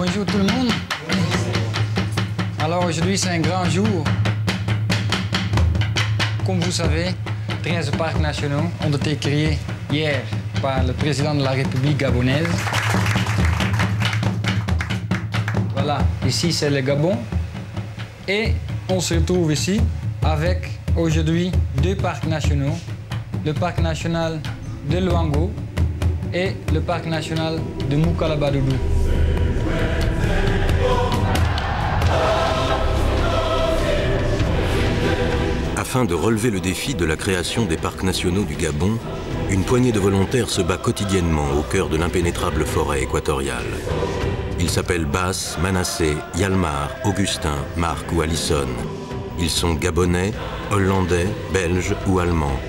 Bonjour tout le monde. Alors aujourd'hui c'est un grand jour. Comme vous savez, 13 parcs nationaux ont été créés hier par le président de la République gabonaise. Voilà, ici c'est le Gabon. Et on se retrouve ici avec aujourd'hui 2 parcs nationaux. Le parc national de Luango et le parc national de Moukalaba-Doudou. Afin de relever le défi de la création des parcs nationaux du Gabon, une poignée de volontaires se bat quotidiennement au cœur de l'impénétrable forêt équatoriale. Ils s'appellent Bass, Manassé, Yalmar, Augustin, Marc ou Allison. Ils sont gabonais, hollandais, belges ou allemands.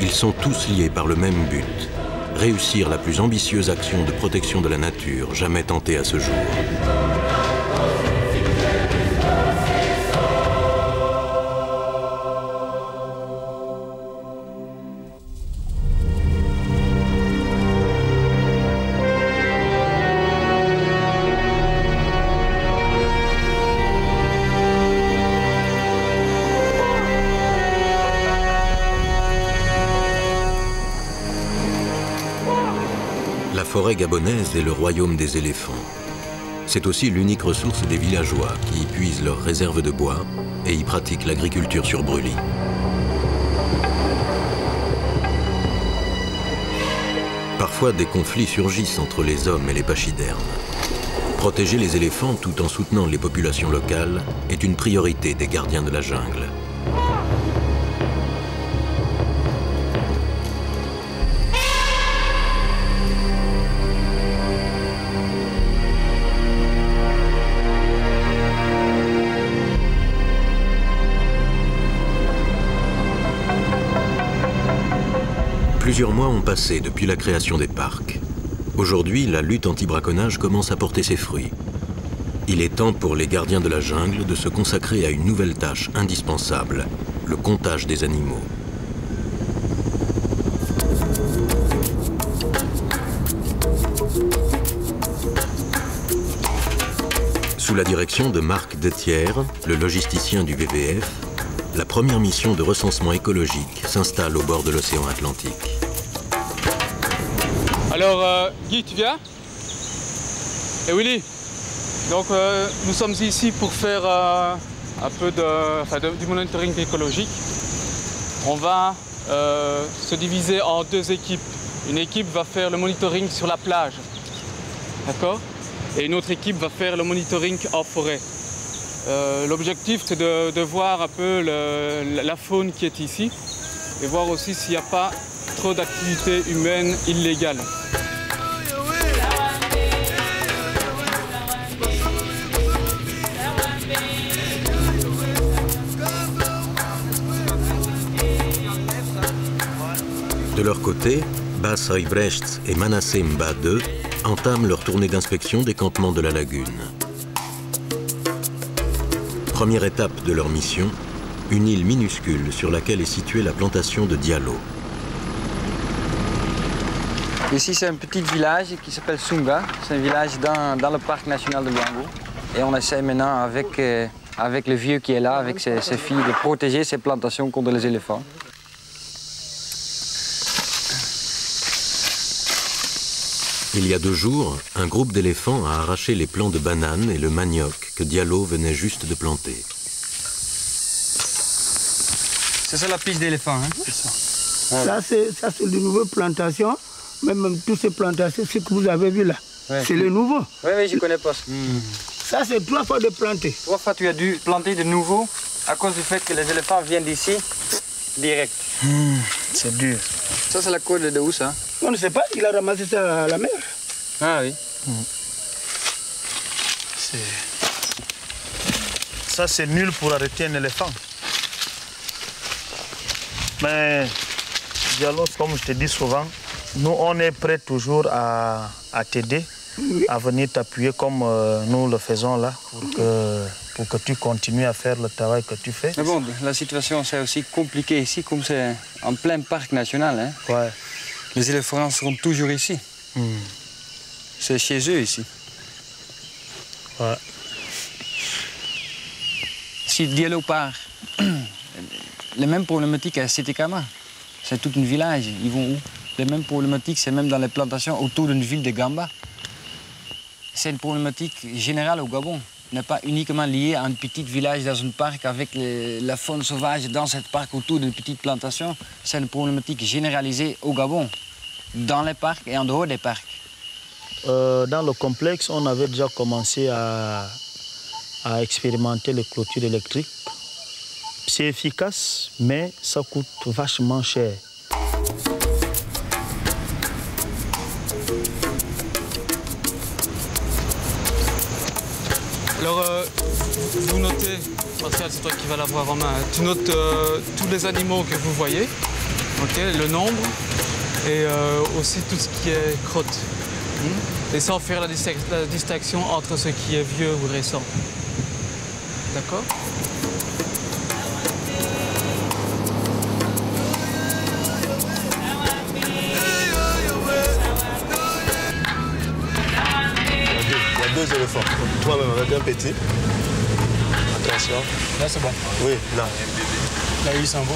Ils sont tous liés par le même but, réussir la plus ambitieuse action de protection de la nature jamais tentée à ce jour. La forêt gabonaise est le royaume des éléphants. C'est aussi l'unique ressource des villageois qui y puisent leurs réserves de bois et y pratiquent l'agriculture sur brûlis. Parfois, des conflits surgissent entre les hommes et les pachydermes. Protéger les éléphants tout en soutenant les populations locales est une priorité des gardiens de la jungle. Plusieurs mois ont passé depuis la création des parcs. Aujourd'hui, la lutte anti-braconnage commence à porter ses fruits. Il est temps pour les gardiens de la jungle de se consacrer à une nouvelle tâche indispensable, le comptage des animaux. Sous la direction de Marc Detière, le logisticien du WWF, la première mission de recensement écologique s'installe au bord de l'océan Atlantique. Alors, Guy, tu viens? Et Willy? Donc, nous sommes ici pour faire un peu du monitoring écologique. On va se diviser en 2 équipes. Une équipe va faire le monitoring sur la plage, d'accord? Et une autre équipe va faire le monitoring en forêt. L'objectif, c'est de voir un peu la faune qui est ici et voir aussi s'il n'y a pas trop d'activités humaines illégales. De leur côté, Bass Oibrecht et Manassé Mba 2 entament leur tournée d'inspection des campements de la lagune. Première étape de leur mission, une île minuscule sur laquelle est située la plantation de Diallo. Ici c'est un petit village qui s'appelle Sunga. C'est un village dans le parc national de Luango. Et on essaie maintenant avec le vieux qui est là, avec ses filles, de protéger ces plantations contre les éléphants. Il y a 2 jours, un groupe d'éléphants a arraché les plants de bananes et le manioc que Diallo venait juste de planter. C'est ça la piste d'éléphant, hein? Ça, c'est de nouvelles plantations. Même toutes ces plantations, ce que vous avez vu là, ouais, c'est le nouveau. Oui, je ne connais pas. Ça, c'est 3 fois de planter. 3 fois tu as dû planter de nouveau à cause du fait que les éléphants viennent d'ici direct. C'est dur. Ça, c'est la côte de où ça? On ne sait pas, il a ramassé ça à la mer. Ah oui. Ça, c'est nul pour arrêter un éléphant. Mais, Diallo, comme je te dis souvent, nous, on est prêts toujours à t'aider, à venir t'appuyer comme nous le faisons là, pour que tu continues à faire le travail que tu fais. Mais bon, la situation, c'est aussi compliqué ici, comme c'est en plein parc national. Hein. Ouais. Les éléphants seront toujours ici. C'est chez eux ici. Ouais. Si Diallo part, les mêmes problématiques à Setekama, c'est tout un village, ils vont où? Les mêmes problématiques, c'est même dans les plantations autour d'une ville de Gamba. C'est une problématique générale au Gabon, n'est pas uniquement liée à un petit village dans un parc avec la faune sauvage dans ce parc autour d'une petite plantation. C'est une problématique généralisée au Gabon, dans les parcs et en dehors des parcs. Dans le complexe, on avait déjà commencé à expérimenter les clôtures électriques. C'est efficace, mais ça coûte vachement cher. Alors, vous notez, Martial, c'est toi qui vas l'avoir en main, tu notes tous les animaux que vous voyez, okay, le nombre, et aussi tout ce qui est crotte. Et sans faire la distinction entre ce qui est vieux ou récent. D'accord? Il y a deux éléphants. Toi-même avec un petit. Attention. Là, c'est bon. Oui, là. Là, il s'en va.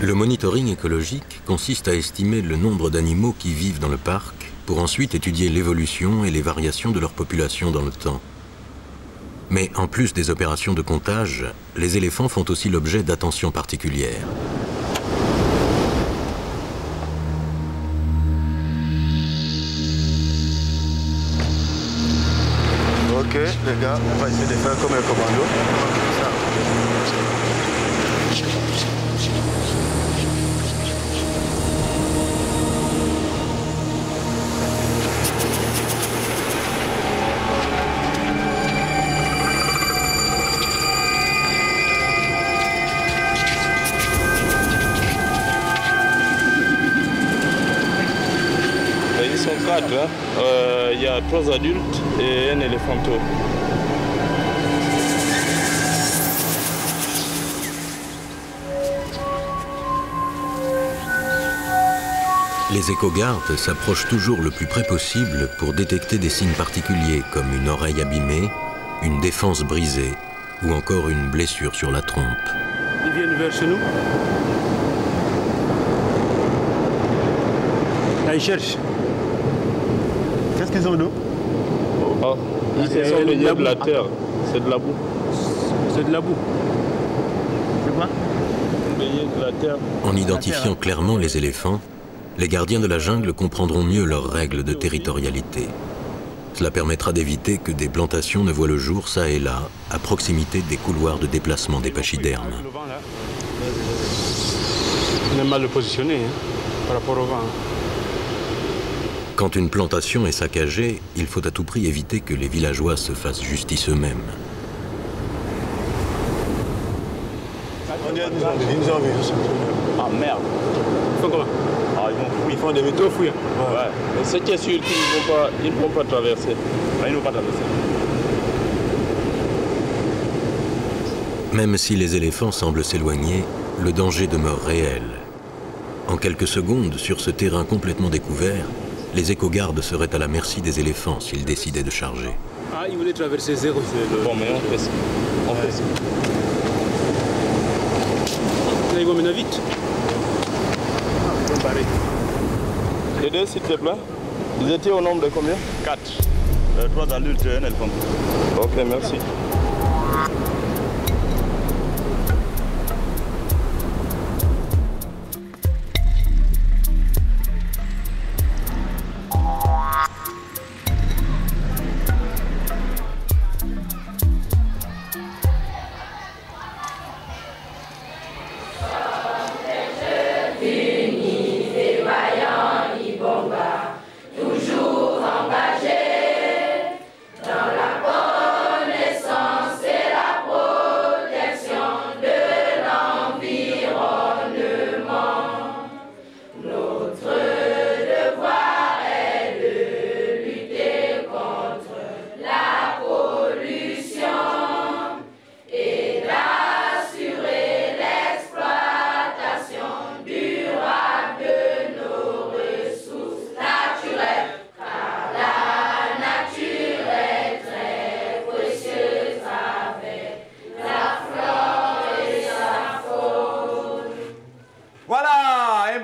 Le monitoring écologique consiste à estimer le nombre d'animaux qui vivent dans le parc pour ensuite étudier l'évolution et les variations de leur population dans le temps. Mais en plus des opérations de comptage, les éléphants font aussi l'objet d'attention particulière. Ok, les gars, on va essayer de faire comme un commando. Ils sont 4, hein. Il y a 3 adultes et un éléphanteau. Les écogardes s'approchent toujours le plus près possible pour détecter des signes particuliers comme une oreille abîmée, une défense brisée ou encore une blessure sur la trompe. Ils viennent vers chez nous. Là, ils cherchent. Qu'est-ce qu'ils ont d'eau? Oh, ils se sont baignés de la terre. C'est de la boue. C'est de la boue. C'est quoi? Baignés de la terre. En identifiant clairement les éléphants, les gardiens de la jungle comprendront mieux leurs règles de territorialité. Cela permettra d'éviter que des plantations ne voient le jour ça et là, à proximité des couloirs de déplacement des pachydermes. On est mal positionné hein, par rapport au vent. Quand une plantation est saccagée, il faut à tout prix éviter que les villageois se fassent justice eux-mêmes. On dirait qu'ils nous ont vus. Ah merde. Ils font comment? Ah, Ils font des métaux fouilles. Ouais. Mais ce qui est sûr, qu'ils ne vont pas traverser. Ils ne vont pas traverser. Même si les éléphants semblent s'éloigner, le danger demeure réel. En quelques secondes, sur ce terrain complètement découvert, les écogardes seraient à la merci des éléphants s'ils décidaient de charger. Ah, ils voulaient traverser zéro. Bon, mais on fait ça. On fait ça. Là, ils vont mener vite. Les deux, s'il te plaît. Vous étiez au nombre de combien? 4. 3 adultes et un éléphant. Ok, merci. Toujours engagé dans la connaissance.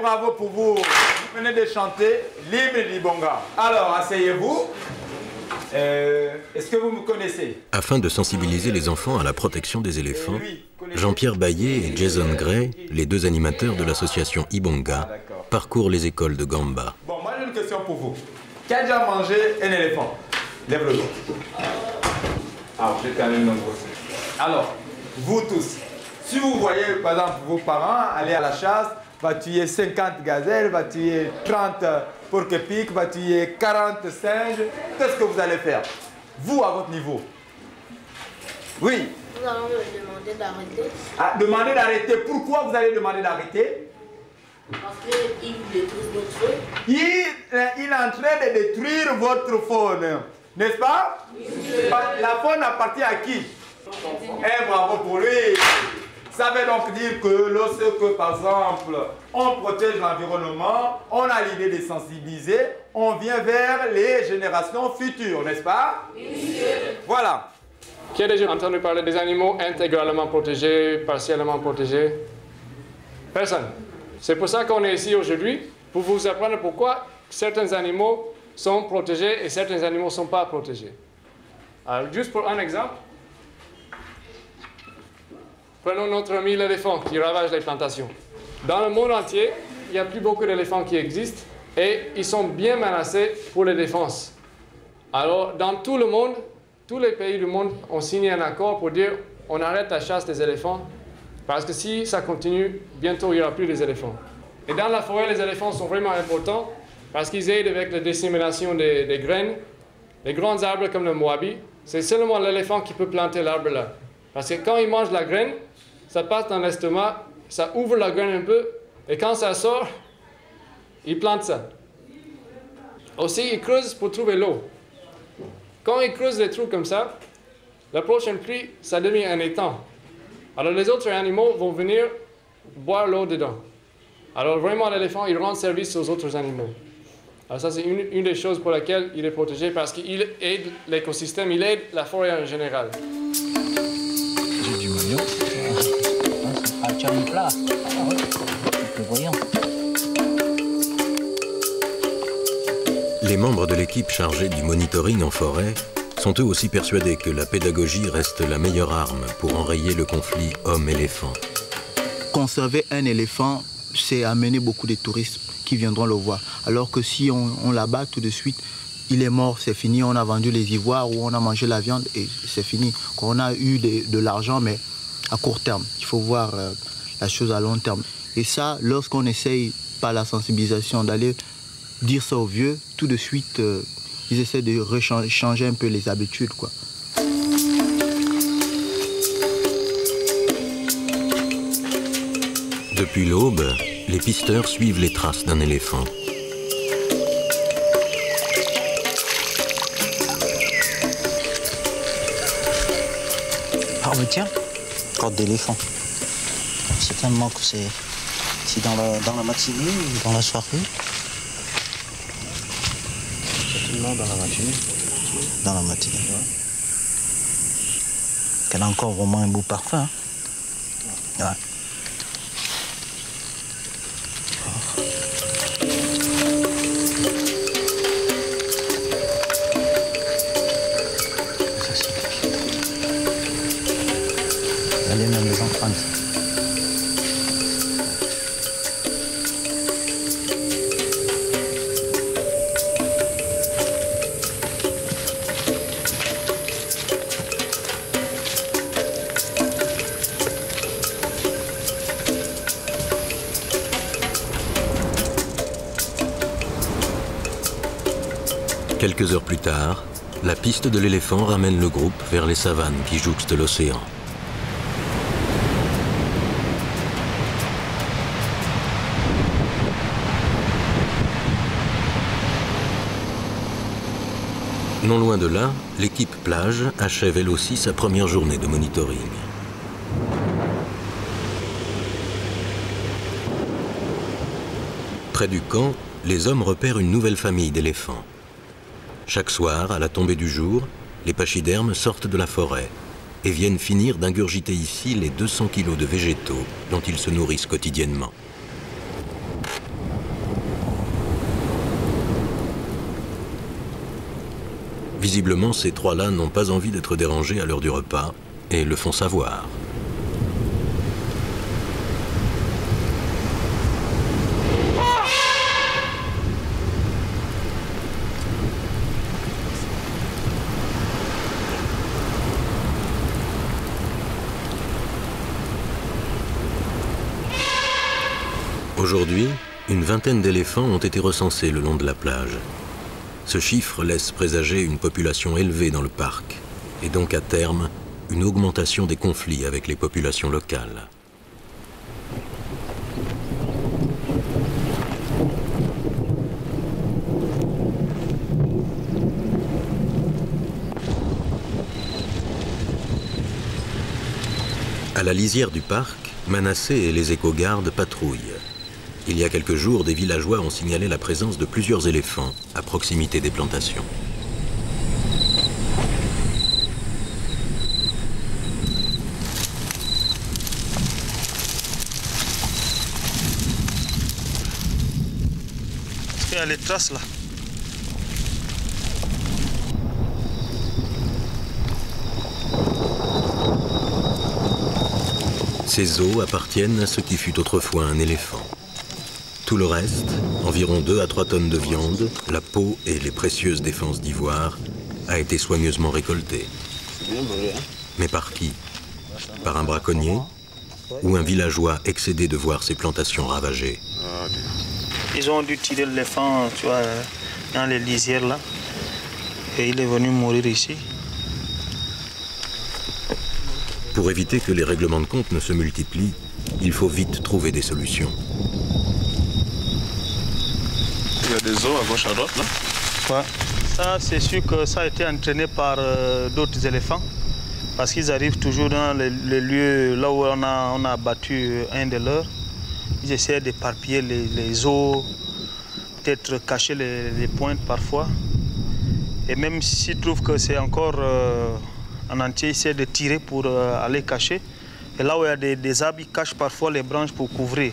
bravo pour vous. Vous venez de chanter Libre d'Ibonga. Alors, asseyez-vous. Est-ce que vous me connaissez? Afin de sensibiliser les enfants à la protection des éléphants, Jean-Pierre Baillet et Jason Gray, les deux animateurs de l'association Ibonga, parcourent les écoles de Gamba. Bon, moi j'ai une question pour vous. Qui a déjà mangé un éléphant? Lève le dos. Ah, vous êtes quand même nombreux. Alors, vous tous, si vous voyez par exemple vos parents aller à la chasse, va tuer 50 gazelles, va tuer 30 porc-épics, va tuer 40 singes, qu'est-ce que vous allez faire? Vous, à votre niveau. Oui. Nous allons me demander d'arrêter. Ah, demander d'arrêter. Pourquoi vous allez demander d'arrêter? Parce qu'il détruit notre faune. Il est en train de détruire votre faune, n'est-ce pas? Oui. La faune appartient à qui? Eh, bravo pour lui. Ça veut donc dire que lorsque, par exemple, on protège l'environnement, on a l'idée de sensibiliser, on vient vers les générations futures, n'est-ce pas? Oui, monsieur. Voilà. Qui a déjà entendu parler des animaux intégralement protégés, partiellement protégés? Personne. C'est pour ça qu'on est ici aujourd'hui, pour vous apprendre pourquoi certains animaux sont protégés et certains animaux ne sont pas protégés. Alors, juste pour un exemple, prenons notre ami l'éléphant qui ravage les plantations. Dans le monde entier, il n'y a plus beaucoup d'éléphants qui existent et ils sont bien menacés pour les défenses. Alors, dans tout le monde, tous les pays du monde ont signé un accord pour dire on arrête la chasse des éléphants parce que si ça continue, bientôt il n'y aura plus des éléphants. Et dans la forêt, les éléphants sont vraiment importants parce qu'ils aident avec la dissémination des graines. Les grands arbres comme le moabi, c'est seulement l'éléphant qui peut planter l'arbre là. Parce que quand il mange la graine, ça passe dans l'estomac, ça ouvre la graine un peu, et quand ça sort, il plante ça. Aussi, il creuse pour trouver l'eau. Quand il creuse des trous comme ça, la prochaine pluie, ça devient un étang. Alors les autres animaux vont venir boire l'eau dedans. Alors vraiment, l'éléphant, il rend service aux autres animaux. Alors ça, c'est une des choses pour lesquelles il est protégé, parce qu'il aide l'écosystème, il aide la forêt en général. J'ai du oignon. Ah, tu as un plat. Ah ouais, le voyons. Les membres de l'équipe chargée du monitoring en forêt sont eux aussi persuadés que la pédagogie reste la meilleure arme pour enrayer le conflit homme-éléphant. Conserver un éléphant, c'est amener beaucoup de touristes qui viendront le voir. Alors que si on l'abat tout de suite, il est mort, c'est fini, on a vendu les ivoires ou on a mangé la viande et c'est fini. On a eu de l'argent, mais à court terme. Il faut voir la chose à long terme. Et ça, lorsqu'on essaye par la sensibilisation d'aller dire ça aux vieux, tout de suite, ils essaient de changer un peu les habitudes, quoi. Depuis l'aube, les pisteurs suivent les traces d'un éléphant. Ah oui, tiens, corde d'éléphant. Certainement que c'est dans la matinée ou dans la soirée. Certainement dans la matinée. Dans la matinée, ouais. Elle a encore vraiment un beau parfum. Hein. Ouais. Regardez même les empreintes. Quelques heures plus tard, la piste de l'éléphant ramène le groupe vers les savanes qui jouxtent l'océan. Non loin de là, l'équipe plage achève elle aussi sa première journée de monitoring. Près du camp, les hommes repèrent une nouvelle famille d'éléphants. Chaque soir, à la tombée du jour, les pachydermes sortent de la forêt et viennent finir d'ingurgiter ici les 200 kilos de végétaux dont ils se nourrissent quotidiennement. Visiblement, ces trois-là n'ont pas envie d'être dérangés à l'heure du repas et le font savoir. Aujourd'hui, une vingtaine d'éléphants ont été recensés le long de la plage. Ce chiffre laisse présager une population élevée dans le parc et donc à terme, une augmentation des conflits avec les populations locales. À la lisière du parc, Manassé et les éco-gardes patrouillent. Il y a quelques jours, des villageois ont signalé la présence de plusieurs éléphants à proximité des plantations. Il y a les traces là. Ces os appartiennent à ce qui fut autrefois un éléphant. Tout le reste, environ 2 à 3 tonnes de viande, la peau et les précieuses défenses d'ivoire, a été soigneusement récolté. Mais par qui? Par un braconnier ou un villageois excédé de voir ses plantations ravagées? Ils ont dû tirer l'éléphant, tu vois, dans les lisières là. Et il est venu mourir ici. Pour éviter que les règlements de compte ne se multiplient, il faut vite trouver des solutions. Il y a des os à gauche à droite là. Ouais. Ça, c'est sûr que ça a été entraîné par d'autres éléphants. Parce qu'ils arrivent toujours dans les lieux là où on a abattu un de leurs. Ils essaient d'éparpiller les os, peut-être cacher les pointes parfois. Et même s'ils trouvent que c'est encore en entier, ils essaient de tirer pour aller cacher. Et là où il y a des arbres, ils cachent parfois les branches pour couvrir.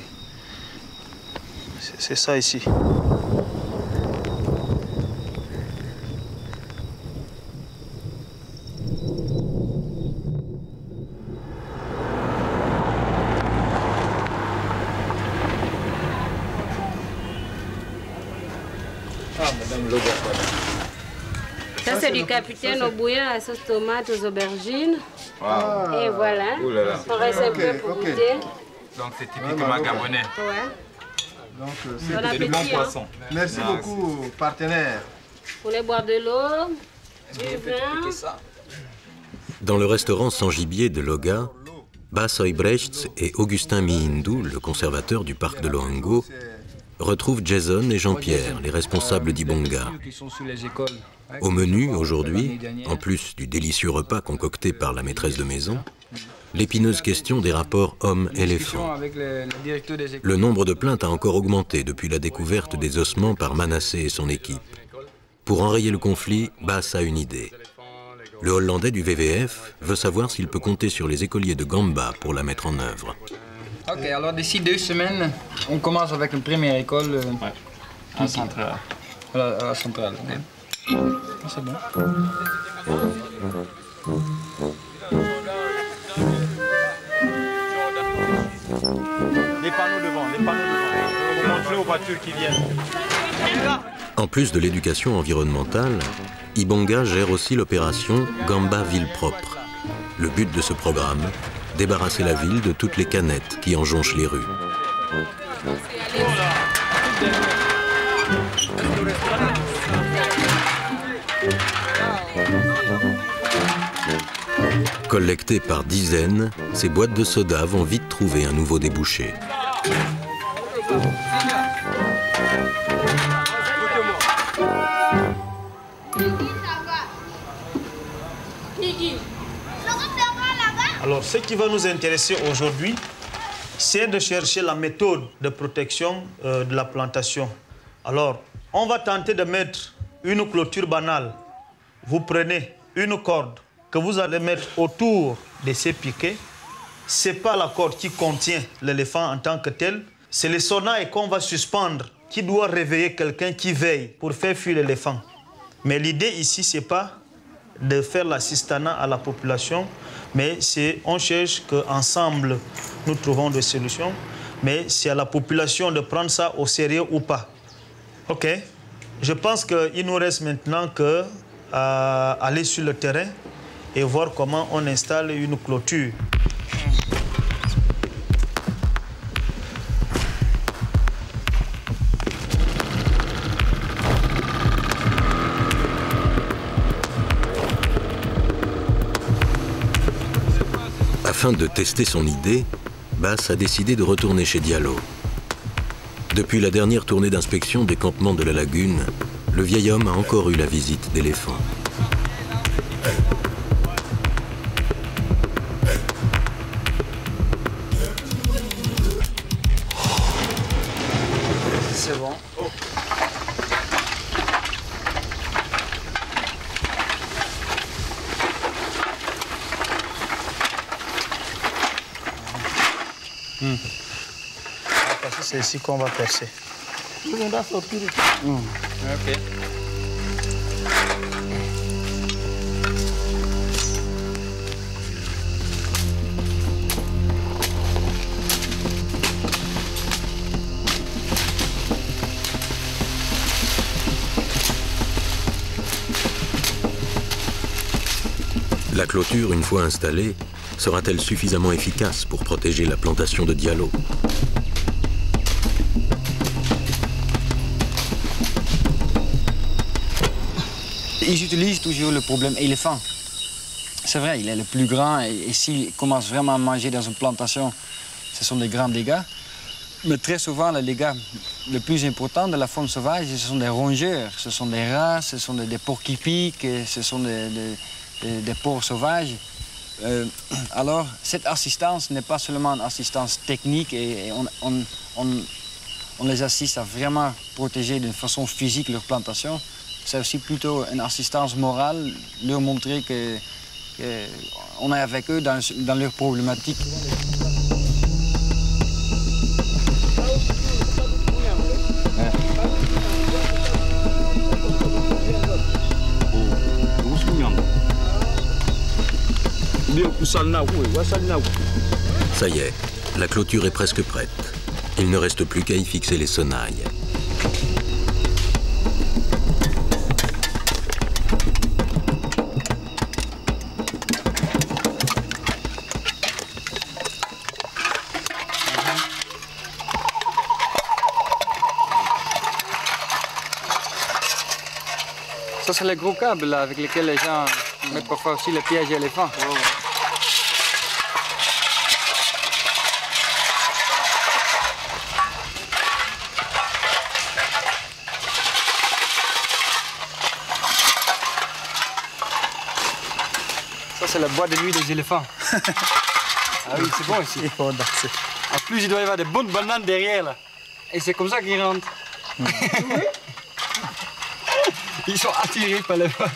C'est ça ici. Ça, c'est du capitaine au bouillon à sauce tomate, aux aubergines. Wow. Et voilà. Ouh là là. On reste un peu pour goûter. Donc c'est typiquement gabonais. Ouais. Donc Bon c'est du bon appétit, poisson. Merci beaucoup, partenaire. Vous voulez boire de l'eau, du vin? Dans le restaurant sans gibier de Loga, Bas Oibrechts et Augustin Mihindou, le conservateur du parc de Loango, retrouvent Jason et Jean-Pierre, les responsables d'Ibonga. Au menu, aujourd'hui, en plus du délicieux repas concocté par la maîtresse de maison, l'épineuse question des rapports homme-éléphant. Le nombre de plaintes a encore augmenté depuis la découverte des ossements par Manassé et son équipe. Pour enrayer le conflit, Bass a une idée. Le Hollandais du WWF veut savoir s'il peut compter sur les écoliers de Gamba pour la mettre en œuvre. Ok, alors d'ici 2 semaines, on commence avec une première école. À Centrale. Voilà, à la centrale. Ouais. C'est bon. Les panneaux devant, les panneaux devant. Pour montrer aux voitures qui viennent. En plus de l'éducation environnementale, Ibonga gère aussi l'opération Gamba Ville Propre. Le but de ce programme, débarrasser la ville de toutes les canettes qui en jonchent les rues. Collectées par dizaines, ces boîtes de soda vont vite trouver un nouveau débouché. Alors, ce qui va nous intéresser aujourd'hui, c'est de chercher la méthode de protection de la plantation. Alors, on va tenter de mettre une clôture banale. Vous prenez une corde que vous allez mettre autour de ces piquets. Ce n'est pas la corde qui contient l'éléphant en tant que tel. C'est le sonnail qu'on va suspendre qui doit réveiller quelqu'un qui veille pour faire fuir l'éléphant. Mais l'idée ici, ce n'est pas de faire l'assistanat à la population, mais on cherche qu'ensemble, nous trouvons des solutions, mais c'est à la population de prendre ça au sérieux ou pas. OK. Je pense qu'il nous reste maintenant qu'à aller sur le terrain et voir comment on installe une clôture. Afin de tester son idée, Bass a décidé de retourner chez Diallo. Depuis la dernière tournée d'inspection des campements de la lagune, le vieil homme a encore eu la visite d'éléphants. C'est bon. Parce que c'est ici qu'on va percer. Ok. La clôture, une fois installée, sera-t-elle suffisamment efficace pour protéger la plantation de Diallo? Ils utilisent toujours le problème éléphant. C'est vrai, il est le plus grand et s'il commence vraiment à manger dans une plantation, ce sont des grands dégâts. Mais très souvent, les dégâts les plus importants de la faune sauvage, ce sont des rongeurs, ce sont des rats, ce sont des porcs-épics, ce sont des porcs sauvages. Alors, cette assistance n'est pas seulement une assistance technique et on les assiste à vraiment protéger de façon physique leur plantation. C'est aussi plutôt une assistance morale, leur montrer qu'on est avec eux dans leurs problématiques. Ça y est, la clôture est presque prête. Il ne reste plus qu'à y fixer les sonnailles. Ça, c'est les gros câbles là, avec lesquels les gens mettent parfois aussi les pièges éléphants. Oh. Ça, c'est la boîte de nuit des éléphants. Ah oui, c'est bon ici. En plus, il doit y avoir des bonnes bananes derrière là. Et c'est comme ça qu'ils rentrent. Ils sont attirés par les bottes.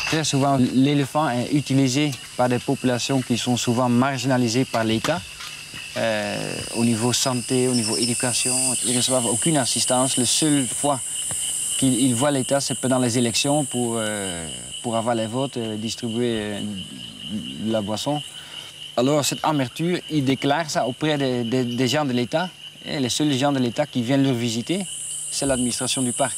Très souvent, l'éléphant est utilisé par des populations qui sont souvent marginalisées par l'État. Au niveau santé, au niveau éducation, ils ne reçoivent aucune assistance. La seule fois qu'ils voient l'État, c'est pendant les élections pour avoir les votes, distribuer de la boisson. Alors, cette amertume, ils déclarent ça auprès des gens de l'État. Et les seuls gens de l'État qui viennent leur visiter, c'est l'administration du parc.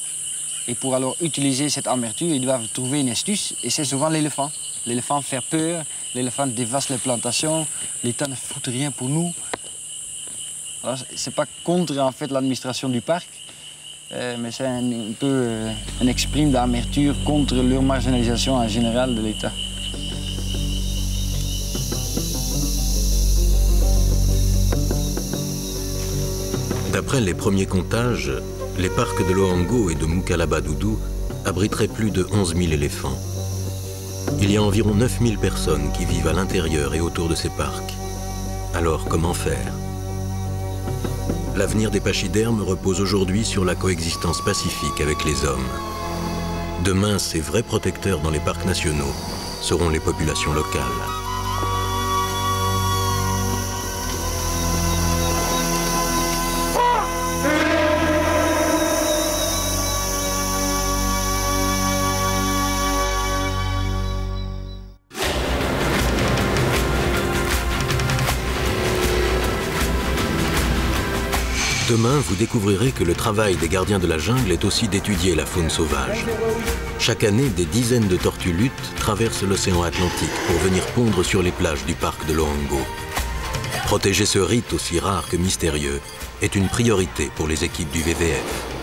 Et pour alors utiliser cette amertume, ils doivent trouver une astuce, et c'est souvent l'éléphant. L'éléphant fait peur, l'éléphant dévaste les plantations, l'État ne fout rien pour nous. Alors, c'est pas contre, en fait, l'administration du parc, mais c'est un peu un exprime d'amertume contre leur marginalisation en général de l'État. D'après les premiers comptages, les parcs de Loango et de Mukalabadoudou abriteraient plus de 11 000 éléphants. Il y a environ 9 000 personnes qui vivent à l'intérieur et autour de ces parcs. Alors, comment faire? L'avenir des pachydermes repose aujourd'hui sur la coexistence pacifique avec les hommes. Demain, ces vrais protecteurs dans les parcs nationaux seront les populations locales. Demain, vous découvrirez que le travail des gardiens de la jungle est aussi d'étudier la faune sauvage. Chaque année, des dizaines de tortues luttes traversent l'océan Atlantique pour venir pondre sur les plages du parc de Loango. Protéger ce rite aussi rare que mystérieux est une priorité pour les équipes du WWF.